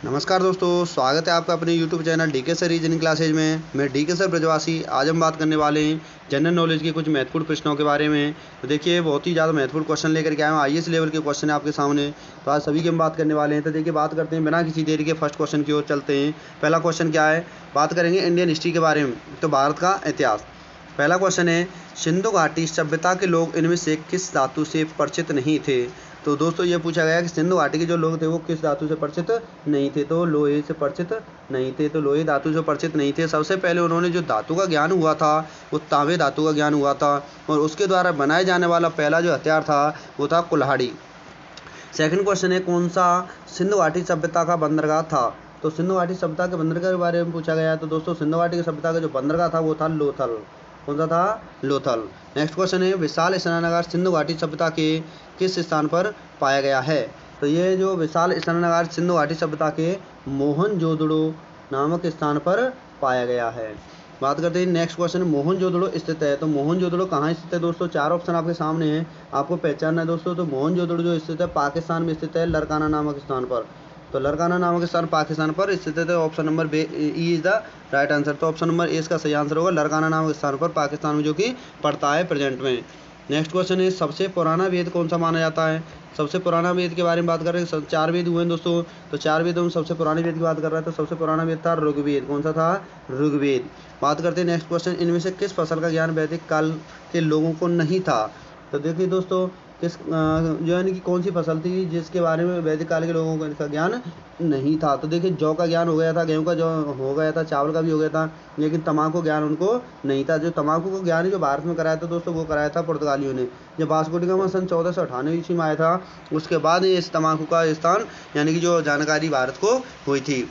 नमस्कार दोस्तों, स्वागत है आपका अपने YouTube channel DK sir reasoning classes में। मैं डीके सर ब्रजवासी। आज हम बात करने वाले हैं जनरल नॉलेज के कुछ महत्वपूर्ण प्रश्नों के बारे में। तो देखिए, बहुत ही ज़्यादा महत्वपूर्ण क्वेश्चन लेकर के आए हैं। आईएएस लेवल के क्वेश्चन है आपके सामने, तो आज सभी की हम बात करने वाले हैं। तो देखिए, बात करते हैं बिना किसी देरी के फर्स्ट क्वेश्चन की ओर चलते हैं। पहला क्वेश्चन क्या है, बात करेंगे इंडियन हिस्ट्री के बारे में, तो भारत का इतिहास। पहला क्वेश्चन है, सिंधु घाटी सभ्यता के लोग इनमें से किस धातु से परिचित नहीं थे। तो दोस्तों ये पूछा गया कि सिंधु घाटी के जो लोग थे वो किस धातु से परिचित नहीं थे। तो लोहे से परिचित नहीं थे, तो लोहे धातु से परिचित नहीं थे। सबसे पहले उन्होंने जो धातु का ज्ञान हुआ था वो तांबे धातु का ज्ञान हुआ था, और उसके द्वारा बनाए जाने वाला पहला जो हथियार था वो था कुल्हाड़ी। सेकंड क्वेश्चन है, कौन सा सिंधु घाटी सभ्यता का बंदरगाह था। तो सिंधु घाटी सभ्यता के बंदरगाह के बारे में पूछा गया है। तो दोस्तों सिंधु घाटी की सभ्यता का जो बंदरगाह था वो था लोथल। कौन सा था? लोथल। नेक्स्ट क्वेश्चन है, विशाल स्नानागार सिंधु घाटी सभ्यता के किस स्थान पर पाया गया है। तो ये जो विशाल स्नानागार सिंधु घाटी सभ्यता के मोहनजोदड़ो नामक स्थान पर पाया गया है। बात करते हैं नेक्स्ट क्वेश्चन, मोहनजोदड़ो स्थित है। तो मोहनजोदड़ो कहाँ स्थित है दोस्तों? चार ऑप्शन आपके सामने हैं, आपको पहचानना है दोस्तों। तो मोहनजोदड़ो जो स्थित है पाकिस्तान में स्थित है, लरकाना नामक स्थान पर। तो लरकाना नामक स्थान पाकिस्तान पर स्थित है। तो option number E is the right answer. तो ऑप्शन नंबर ए इसका सही आंसर होगा, लरकाना नामक स्थान पर पाकिस्तान में, जो कि पड़ता है प्रेजेंट में। नेक्स्ट क्वेश्चन है, सबसे पुराना वेद कौन सा माना जाता है। सबसे पुराना वेद के बारे में बात कर रहे हैं। चार वेद हुए हैं दोस्तों, तो चार वेद हम सबसे पुराने वेद की बात कर रहे हैं। तो सबसे पुराना वेद था ऋग्वेद। कौन सा था? ऋग्वेद। बात करते हैं नेक्स्ट क्वेश्चन, इनमें से किस फसल का ज्ञान वैदिक काल के लोगों को नहीं था। तो देखिए दोस्तों, किस जो है कि कौन सी फसल थी जिसके बारे में वैदिक काल के लोगों को इसका ज्ञान नहीं था। तो देखिए, जौ का ज्ञान हो गया था, गेहूं का जो हो गया था, चावल का भी हो गया था, लेकिन तम्बाकू ज्ञान उनको नहीं था। जो तम्बाकू को ज्ञान जो भारत में कराया था दोस्तों, वो कराया था पुर्तगालियों ने। जब वास्को डी गामा सन 1498 ईस्वी में आया था, उसके बाद इस तम्बाकू का स्थान यानी कि जो जानकारी भारत को हुई थी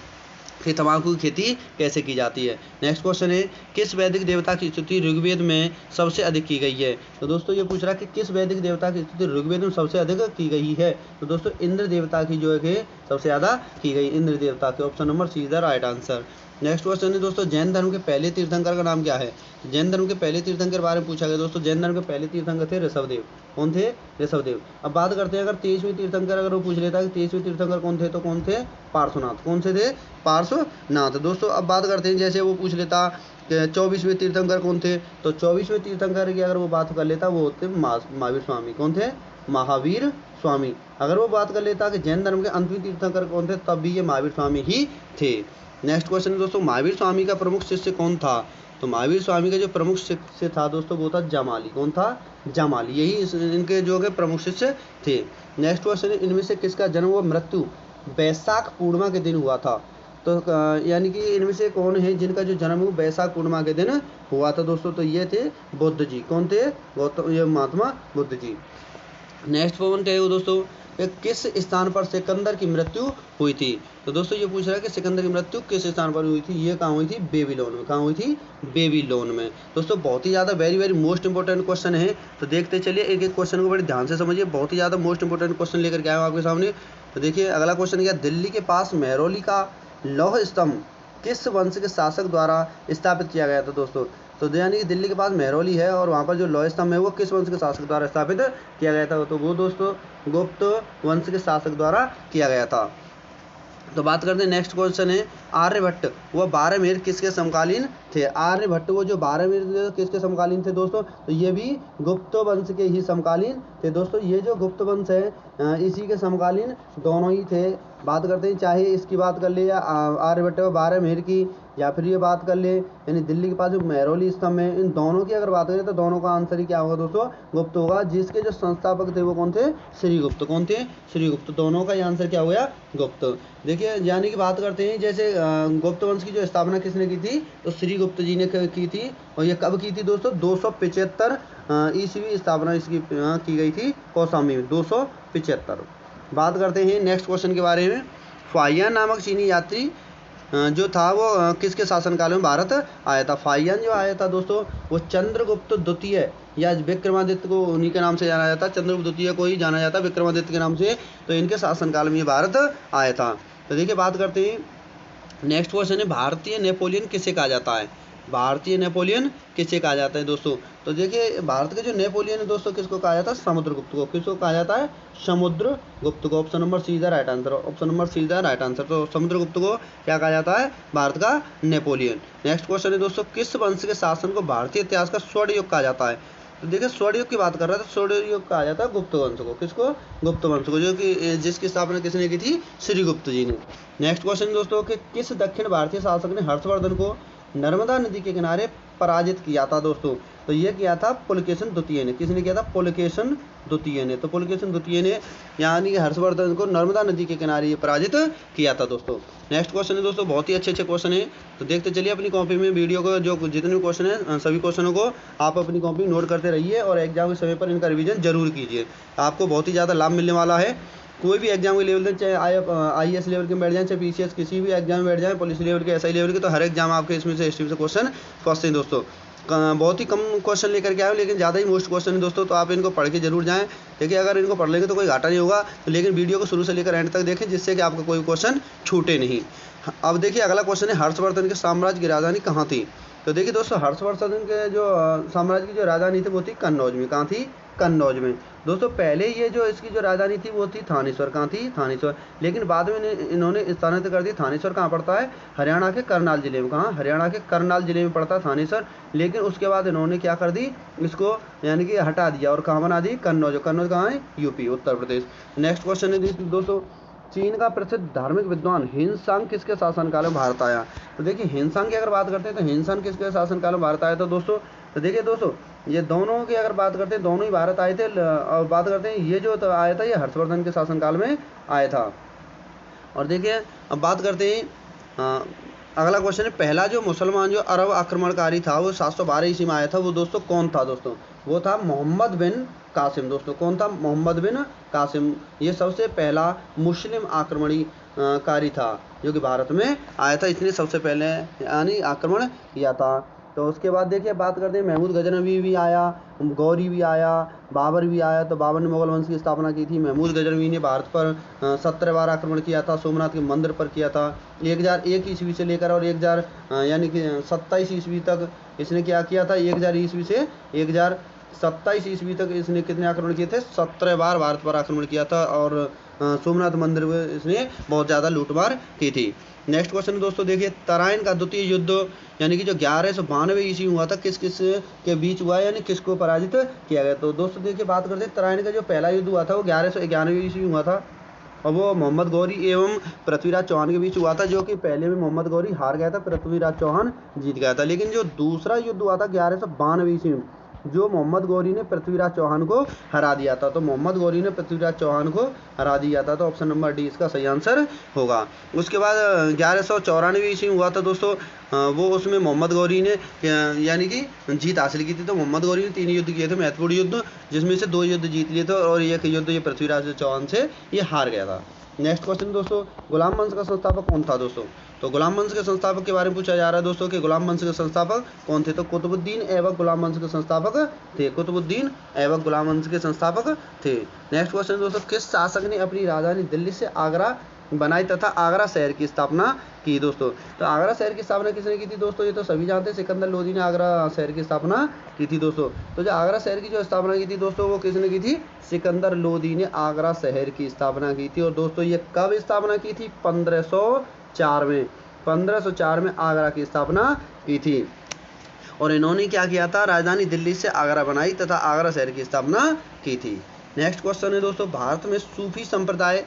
कि तम्बाकू की खेती कैसे की जाती है। नेक्स्ट क्वेश्चन है, किस वैदिक देवता की स्तुति ऋग्वेद में सबसे अधिक की गई है। तो दोस्तों ये पूछ रहा है कि किस वैदिक देवता की स्तुति ऋग्वेद में सबसे अधिक की गई है। तो दोस्तों इंद्र देवता की जो है कि सबसे ज़्यादा की गई, इंद्र देवता के। Option number C is the right answer. Next question है दोस्तों, जैन धर्म के पहले तीर्थंकर का नाम क्या है। जैन धर्म के पहले तीर्थंकर के बारे में पूछा गया दोस्तों। जैन धर्म के पहले तीर्थंकर थे ऋषभदेव। कौन थे? ऋषभदेव। अब बात करते हैं, अगर 23वें तीर्थंकर अगर वो पूछ लेता है कि 23वें तीर्थंकर कौन थे, तो कौन थे? पार्श्वनाथ। कौन से थे? पार्श्वनाथ। दोस्तों अब बात करते हैं, जैसे वो पूछ लेता 24वें तीर्थंकर कौन थे, तो 24वें तीर्थंकर की अगर वो बात कर लेता वो होते महावीर स्वामी। कौन थे? महावीर स्वामी। अगर वो बात कर लेता कि जैन धर्म के अंतिम तीर्थंकर कौन थे, तब भी ये महावीर स्वामी ही थे। नेक्स्ट क्वेश्चन है दोस्तों, महावीर स्वामी का प्रमुख शिष्य कौन था। तो महावीर स्वामी का जो प्रमुख शिष्य था दोस्तों वो था जामाली। कौन था? जामाली। यही इनके जो है प्रमुख शिष्य थे। नेक्स्ट क्वेश्चन है, इनमें से किसका जन्म व मृत्यु वैशाख पूर्णिमा के दिन हुआ था। तो यानी कि इनमें से कौन है जिनका जो जन्म वो वैशाख पूर्णिमा के दिन हुआ था दोस्तों। तो ये थे बुद्ध जी। कौन थे? गौतम, ये महात्मा बुद्ध जी। नेक्स्ट पॉइंट है दोस्तों, किस स्थान पर सिकंदर की मृत्यु हुई थी। तो दोस्तों ये पूछ रहा है कि सिकंदर की मृत्यु किस स्थान पर हुई थी। ये कहाँ हुई थी? बेबीलोन में। कहाँ हुई थी? बेबीलोन में। दोस्तों बहुत ही ज़्यादा very very most important question है, तो देखते चलिए, एक एक क्वेश्चन को बड़े ध्यान से समझिए। बहुत ही ज़्यादा मोस्ट इंपॉर्टेंट क्वेश्चन लेकर के आया हूँ आपके सामने। तो देखिए अगला क्वेश्चन क्या, दिल्ली के पास महरौली का लौह स्तंभ किस वंश के शासक द्वारा स्थापित किया गया था दोस्तों। तो यानी कि दिल्ली के पास महरौली है और वहाँ पर जो लौह स्तंभ है वो किस वंश के शासक द्वारा स्थापित किया गया था। तो वो दोस्तों गुप्त वंश के शासक द्वारा किया गया था। तो बात करते हैं नेक्स्ट क्वेश्चन है, आर्यभट्ट व बारहमीर किसके समकालीन थे। आर्यभट्ट वो जो बारहमीर किसके समकालीन थे दोस्तों। तो ये भी गुप्त वंश के ही समकालीन थे दोस्तों। ये जो गुप्त वंश है इसी के समकालीन दोनों ही थे। बात करते हैं, चाहे इसकी बात कर ले या आर्यभट्ट व बारहमीर की, या फिर ये बात कर ले यानी दिल्ली के पास जो महरौली स्तंभ है, इन दोनों की अगर बात करें तो दोनों का आंसर ही क्या होगा दोस्तों? गुप्त होगा। जिसके जो संस्थापक थे वो कौन थे? श्रीगुप्त। कौन थे? श्रीगुप्त। दोनों का ही आंसर क्या हो गया? गुप्त। देखिए यानी कि बात करते हैं, जैसे गुप्त वंश की जो स्थापना किसने की थी, तो श्रीगुप्त जी ने की थी। और ये कब की थी दोस्तों? 275 ईस्वी स्थापना इसकी की गई थी कौशाम्बी में, 275। बात करते हैं नेक्स्ट क्वेश्चन के बारे में, फाहियान नामक चीनी यात्री जो था वो किसके शासनकाल में भारत आया था। फाहियान जो आया था दोस्तों वो चंद्रगुप्त द्वितीय या विक्रमादित्य को उन्हीं के नाम से जाना जाता है। चंद्रगुप्त द्वितीय को ही जाना जाता है विक्रमादित्य के नाम से। तो इनके शासनकाल में ये भारत आया था। तो देखिए बात करते हैं नेक्स्ट क्वेश्चन है, भारतीय नेपोलियन किसे कहा जाता है। भारतीय नेपोलियन किसे कहा जाता है दोस्तों? तो देखिए भारत के जो नेपोलियन है दोस्तों किसको कहा जाता है? समुद्रगुप्त को। किसको कहा जाता है? समुद्रगुप्त को। Option number C is the right answer. Option number C is the right answer. तो समुद्रगुप्त को क्या कहा जाता है? भारत का नेपोलियन। नेक्स्ट क्वेश्चन है दोस्तों, किस वंश के शासन को भारतीय इतिहास का स्वर्ण युग कहा जाता है? तो देखिए स्वर्ण युग की बात कर रहा है तो स्वर्ण युग कहा जाता है गुप्त वंश को। किसको? गुप्त वंश को, जो कि जिसकी स्थापना किसने की थी? श्रीगुप्त जी ने। नेक्स्ट क्वेश्चन दोस्तों कि किस दक्षिण भारतीय शासक ने हर्षवर्धन को नर्मदा नदी के किनारे पराजित किया था दोस्तों? तो ये किया था पुलकेशन द्वितीय ने। किसने किया था? पुलकेशन द्वितीय ने। तो पुलकेशन द्वितीय ने यानी कि हर्षवर्धन को नर्मदा नदी के किनारे ये पराजित किया था दोस्तों। नेक्स्ट क्वेश्चन है दोस्तों, बहुत ही अच्छे अच्छे क्वेश्चन है, तो देखते चलिए अपनी कॉपी में वीडियो को, जो जितने भी क्वेश्चन है सभी क्वेश्चनों को आप अपनी कॉपी नोट करते रहिए और एग्जाम के समय पर इनका रिवीजन जरूर कीजिए। आपको बहुत ही ज़्यादा लाभ मिलने वाला है। कोई भी एग्जाम के लेवल दें, चाहे IAS लेवल के बैठ जाएँ, चाहे PCS किसी भी एग्जाम में बैठ जाएँ, पुलिस लेवल के, SI लेवल के, तो हर एग्जाम आपके इसमें से हिस्ट्री से क्वेश्चन फंसते हैं दोस्तों। बहुत ही कम क्वेश्चन लेकर के आए लेकिन ज़्यादा ही मोस्ट क्वेश्चन है दोस्तों, तो आप इनको पढ़ के जरूर जाएँ। देखिए अगर इनको पढ़ लेंगे तो कोई घाटा नहीं होगा, तो लेकिन वीडियो को शुरू से लेकर एंड तक देखें जिससे कि आपका कोई क्वेश्चन छूटे नहीं। अब देखिए अगला क्वेश्चन है, हर्षवर्धन के साम्राज्य की राजधानी कहाँ थी? तो देखिए दोस्तों हर्षवर्धन के जो साम्राज्य की जो राजधानी थी वो थी कन्नौज में। कहाँ थी? कन्नौज में। दोस्तों पहले ये जो इसकी जो राजधानी थी वो थी थानेश्वर। कहाँ थी? थानेश्वर। लेकिन बाद में इन्होंने स्थानांतरित कर दी। थानेश्वर कहाँ पड़ता है? हरियाणा के करनाल जिले में। कहाँ? हरियाणा के करनाल जिले में पड़ता है थानेश्वर। लेकिन उसके बाद इन्होंने क्या कर दी? इसको यानी कि हटा दिया और कहाँ बना दी? कन्नौज। कन्नौज कहाँ है? UP, Uttar Pradesh. Next question है दोस्तों, चीन का प्रसिद्ध धार्मिक विद्वान हिनसांग किसके शासनकाल में भारत आया? तो देखिए हिनसांग की अगर बात करते हैं तो हिनसांग किसके शासनकाल में भारत आया था दोस्तों? तो देखिए दोस्तों ये दोनों की अगर बात करते हैं, दोनों ही भारत आए थे। और बात करते हैं ये जो आया था ये हर्षवर्धन के शासनकाल में आया था। और देखिए अब बात करते हैं अगला क्वेश्चन है, पहला जो मुसलमान जो अरब आक्रमणकारी था वो 712 ईस्वी में आया था, वो दोस्तों कौन था दोस्तों? वो था मोहम्मद बिन कासिम दोस्तों। कौन था? मोहम्मद बिन कासिम। ये सबसे पहला मुस्लिम आक्रमणकारी था जो कि भारत में आया था, इसने सबसे पहले यानी आक्रमण किया था। तो उसके बाद देखिए बात करते हैं, महमूद गजनवी भी आया, गौरी भी आया, बाबर भी आया। तो बाबर ने मुगल वंश की स्थापना की थी। महमूद गजनवी ने भारत पर 17 बार आक्रमण किया था, सोमनाथ के मंदिर पर किया था 1001 ईस्वी से लेकर और 1000 यानी कि 27 ईस्वी तक इसने क्या किया था? 1000 ईस्वी से 1027 ईस्वी तक इसने कितने आक्रमण किए थे? 17 बार भारत पर आक्रमण किया था और सोमनाथ मंदिर में इसने बहुत ज़्यादा लूटमार की थी। नेक्स्ट क्वेश्चन दोस्तों देखिए, तराइन का द्वितीय युद्ध यानी कि जो 1192 ईस्वी हुआ था किस किस के बीच हुआ यानी किसको पराजित किया गया? तो दोस्तों देखिए बात करते हैं, तराइन का जो पहला युद्ध हुआ था वो 1191 ईस्वी हुआ था और वो मोहम्मद गौरी एवं पृथ्वीराज चौहान के बीच हुआ था, जो कि पहले में मोहम्मद गौरी हार गया था, पृथ्वीराज चौहान जीत गया था। लेकिन जो दूसरा युद्ध हुआ था 1192 ईस्वी में, जो मोहम्मद गौरी ने पृथ्वीराज चौहान को हरा दिया था। तो मोहम्मद गौरी ने पृथ्वीराज चौहान को हरा दिया था, तो ऑप्शन नंबर डी इसका सही आंसर होगा। उसके बाद 1194 ईस्वी हुआ था दोस्तों, वो उसमें मोहम्मद गौरी ने यानी कि जीत हासिल की थी। तो मोहम्मद गौरी ने 3 युद्ध किए थे, महत्वपूर्ण युद्ध, जिसमें से 2 युद्ध जीत लिए थे और एक युद्ध ये पृथ्वीराज चौहान से ये हार गया था। नेक्स्ट क्वेश्चन दोस्तों, गुलाम वंश का संस्थापक कौन था दोस्तों? तो गुलाम वंश के संस्थापक के बारे में पूछा जा रहा है दोस्तों कि गुलाम वंश के संस्थापक कौन थे? तो कुतुबुद्दीन ऐबक गुलाम वंश के संस्थापक थे। कुतुबुद्दीन ऐबक गुलाम वंश के संस्थापक थे। नेक्स्ट क्वेश्चन दोस्तों, किस शासक ने अपनी राजधानी दिल्ली से आगरा बनाई तथा आगरा शहर की स्थापना की दोस्तों? तो आगरा शहर की स्थापना किसने की थी दोस्तों? ये तो सभी जानते हैं, सिकंदर लोदी ने आगरा शहर की स्थापना की थी दोस्तों। तो जो आगरा शहर की जो स्थापना की थी दोस्तों वो किसने की थी? सिकंदर लोदी ने आगरा शहर की स्थापना की थी। और दोस्तों ये कब स्थापना की थी? 1504 में। 1504 में आगरा की स्थापना की थी और इन्होंने क्या किया था? राजधानी दिल्ली से आगरा बनाई तथा आगरा शहर की स्थापना की थी। नेक्स्ट क्वेश्चन है दोस्तों, भारत में सूफी संप्रदाय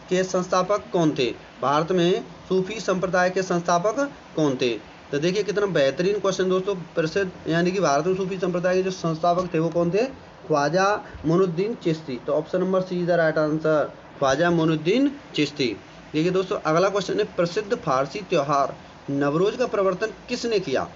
के संस्थापक कौन थे? भारत में सूफी संप्रदाय के संस्थापक कौन थे? तो देखिए कितना बेहतरीन क्वेश्चन दोस्तों। प्रसिद्ध यानी कि भारत में सूफी संप्रदाय के जो संस्थापक थे वो कौन थे? ख्वाजा मोइनुद्दीन चिश्ती। तो option number C is the right answer, Khwaja Moinuddin Chishti. देखिए दोस्तों अगला क्वेश्चन है, प्रसिद्ध फारसी त्योहार नवरोज का प्रवर्तन किसने किया?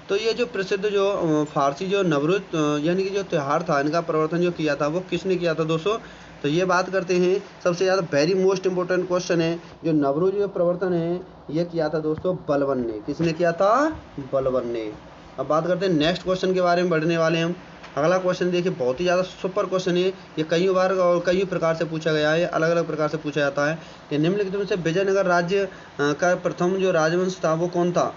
तो ये जो प्रसिद्ध जो फारसी जो नवरोज यानी कि जो त्यौहार था इनका प्रवर्तन जो किया था वो किसने किया था दोस्तों? तो ये बात करते हैं सबसे ज़्यादा वेरी मोस्ट इंपॉर्टेंट क्वेश्चन है, जो नवरोज जो प्रवर्तन है ये किया था दोस्तों बलबन ने। किसने किया था? बलबन ने। अब बात करते हैं नेक्स्ट क्वेश्चन के बारे में बढ़ने वाले हैं हम। अगला क्वेश्चन देखिए बहुत ही ज़्यादा सुपर क्वेश्चन है, ये कई बार और कई प्रकार से पूछा गया है, अलग अलग प्रकार से पूछा जाता है। कि निम्नलिखित में से विजयनगर राज्य का प्रथम जो राजवंश था वो कौन था?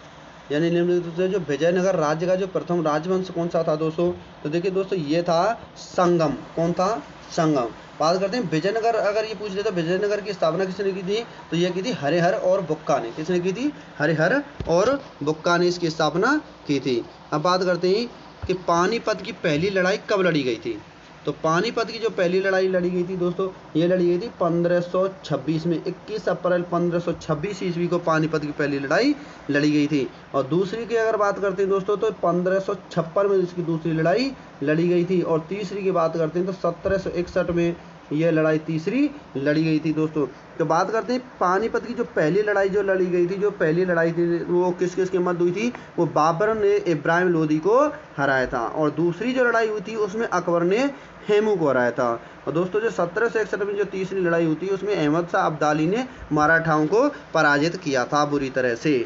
यानी निम्नलिखित से जो विजयनगर राज्य का जो प्रथम राजवंश कौन सा था दोस्तों? तो देखिए दोस्तों ये था संगम। कौन था? संगम। बात करते हैं विजयनगर, अगर ये पूछ ले तो विजयनगर की स्थापना किसने की थी? तो ये की थी हरिहर और बुक्का ने। किसने की थी? हरिहर और बुक्का ने इसकी स्थापना की थी। अब बात करते हैं कि पानीपत की पहली लड़ाई कब लड़ी गई थी? तो पानीपत की जो पहली लड़ाई लड़ी गई थी दोस्तों, ये लड़ी गई थी 1526 में। 21 अप्रैल 1526 ईस्वी को पानीपत की पहली लड़ाई लड़ी गई थी। और दूसरी की अगर बात करते हैं दोस्तों तो 1556 में इसकी दूसरी लड़ाई लड़ी गई थी। और तीसरी की बात करते हैं तो 1761 में यह लड़ाई तीसरी लड़ी गई थी दोस्तों। तो बात करते हैं पानीपत की जो पहली लड़ाई जो लड़ी गई थी, जो पहली लड़ाई थी वो किस किस के मध्य हुई थी? वो बाबर ने इब्राहिम लोदी को हराया था। और दूसरी जो लड़ाई हुई थी उसमें अकबर ने हेमू को हराया था। और दोस्तों जो 1761 में जो तीसरी लड़ाई हुई थी उसमें अहमद शाह अब्दाली ने मराठाओं को पराजित किया था बुरी तरह से।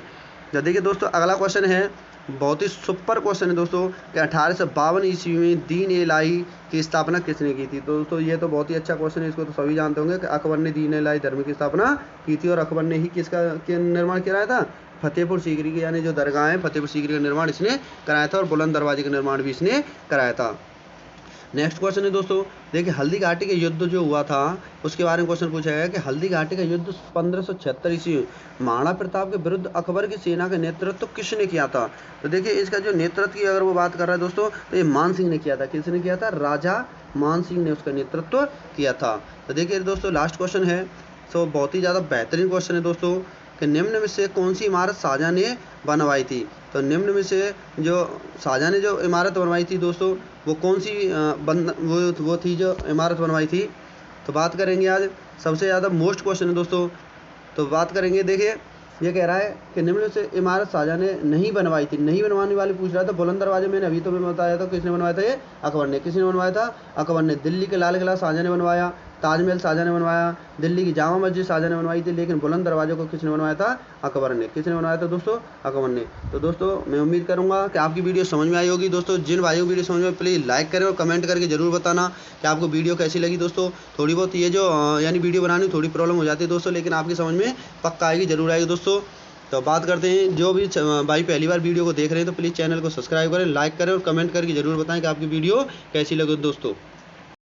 तो देखिए दोस्तों अगला क्वेश्चन है, बहुत ही सुपर क्वेश्चन है दोस्तों, कि 1852 ईस्वी में दीन इलाही की स्थापना किसने की थी? तो दोस्तों ये तो बहुत ही अच्छा क्वेश्चन है, इसको तो सभी जानते होंगे कि अकबर ने दीन इलाही धर्म की स्थापना की थी। और अकबर ने ही किसका निर्माण कराया था? फतेहपुर सीकरी के, यानी जो दरगाह है फतेहपुर सीकरी का निर्माण इसने कराया था। और बुलंद दरवाजे का निर्माण भी इसने कराया था। नेक्स्ट क्वेश्चन है दोस्तों, देखिए हल्दी घाटी का युद्ध जो हुआ था उसके बारे में क्वेश्चन पूछा गया कि हल्दी घाटी का युद्ध 1576 ईस्वी में महाराणा प्रताप के विरुद्ध अकबर की सेना का नेतृत्व किसने किया था? तो देखिए इसका जो नेतृत्व की अगर वो बात कर रहा है दोस्तों तो ये मान सिंह ने किया था। किसने किया था? राजा मान सिंह ने उसका नेतृत्व किया था। तो देखिए दोस्तों लास्ट क्वेश्चन है, सो बहुत ही ज़्यादा बेहतरीन क्वेश्चन है दोस्तों, कि निम्न में से कौन सी इमारत शाहजहां ने बनवाई थी? तो निम्न में से जो शाहजहां ने जो इमारत बनवाई थी दोस्तों वो कौन सी वो थी जो इमारत बनवाई थी? तो बात करेंगे आज सबसे ज़्यादा मोस्ट क्वेश्चन है दोस्तों, तो बात करेंगे। देखिए ये कह रहा है कि निम्न से इमारत शाहजहां ने नहीं बनवाई थी। नहीं बनवाने वाले पूछ रहा था बुलंद दरवाजे, मैंने अभी तो मैं बताया था किसने बनवाया था? ये अकबर ने। किसने बनवाया था? अकबर ने। दिल्ली के लाल किला शाहजहां ने बनवाया, ताजमहल शाहजहां ने बनवाया, दिल्ली की जामा मस्जिद शाहजहां ने बनवाई थी, लेकिन बुलंद दरवाजे को किसने बनवाया था? अकबर ने। किसने बनवाया था दोस्तों? अकबर ने। तो दोस्तों मैं उम्मीद करूंगा कि आपकी वीडियो समझ में आई होगी। दोस्तों जिन भाइयों को वीडियो समझ में, प्लीज़ लाइक करें और कमेंट करके जरूर बताना कि आपको वीडियो कैसी लगी। दोस्तों थोड़ी बहुत ये जो यानी वीडियो बनाने में थोड़ी प्रॉब्लम हो जाती है दोस्तों, लेकिन आपकी समझ में पक्का आएगी, जरूर आएगी दोस्तों। तो बात करते हैं, जो भी भाई पहली बार वीडियो को देख रहे हैं तो प्लीज़ चैनल को सब्सक्राइब करें, लाइक करें और कमेंट करके जरूर बताएं कि आपकी वीडियो कैसी लगी दोस्तों।